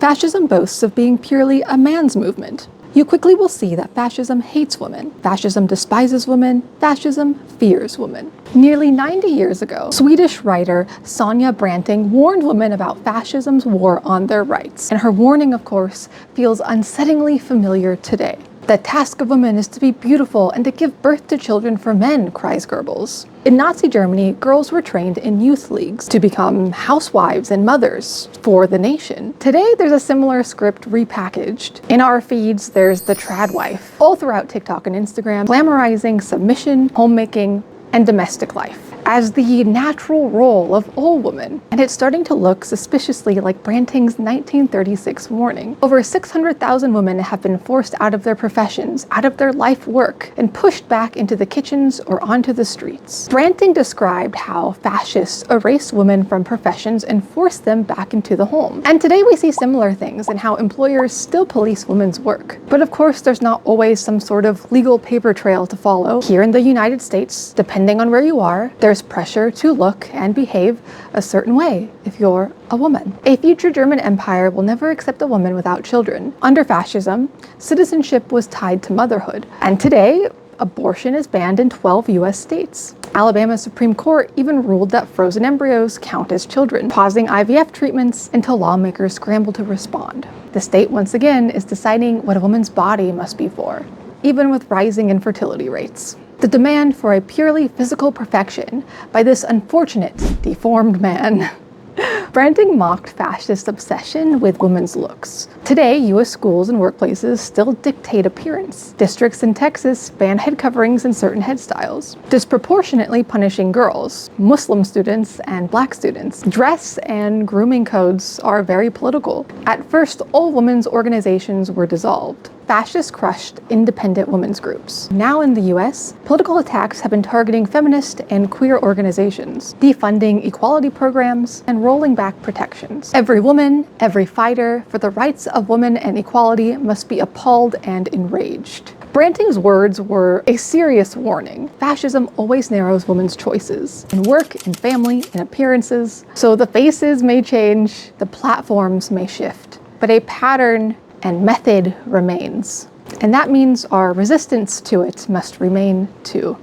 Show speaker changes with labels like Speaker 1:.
Speaker 1: Fascism boasts of being purely a man's movement. You quickly will see that fascism hates women, fascism despises women, fascism fears women. Nearly 90 years ago, Swedish writer Sonia Branting warned women about fascism's war on their rights. And her warning, of course, feels unsettlingly familiar today. The task of women is to be beautiful and to give birth to children for men, cries Goebbels. In Nazi Germany, girls were trained in youth leagues to become housewives and mothers for the nation. Today, there's a similar script repackaged. In our feeds, there's the trad wife, all throughout TikTok and Instagram, glamorizing submission, homemaking, and domestic life as the natural role of all women. And it's starting to look suspiciously like Branting's 1936 warning. Over 600,000 women have been forced out of their professions, out of their life work, and pushed back into the kitchens or onto the streets. Branting described how fascists erased women from professions and forced them back into the home. And today we see similar things in how employers still police women's work. But of course, there's not always some sort of legal paper trail to follow. Here in the United States, depending on where you are, there's pressure to look and behave a certain way if you're a woman. A future German empire will never accept a woman without children. Under fascism, citizenship was tied to motherhood. And today, abortion is banned in 12 US states. Alabama's Supreme Court even ruled that frozen embryos count as children, pausing IVF treatments until lawmakers scramble to respond. The state, once again, is deciding what a woman's body must be for, even with rising infertility rates. The demand for a purely physical perfection by this unfortunate, deformed man. Branting mocked fascist obsession with women's looks. Today, US schools and workplaces still dictate appearance. Districts in Texas ban head coverings and certain hairstyles, disproportionately punishing girls, Muslim students, and Black students. Dress and grooming codes are very political. At first, all women's organizations were dissolved. Fascists crushed independent women's groups. Now in the US, political attacks have been targeting feminist and queer organizations, defunding equality programs, and rolling back protections. Every woman, every fighter for the rights of women and equality must be appalled and enraged. Branting's words were a serious warning. Fascism always narrows women's choices in work, in family, in appearances. So the faces may change, the platforms may shift, but a pattern and method remains. And that means our resistance to it must remain too.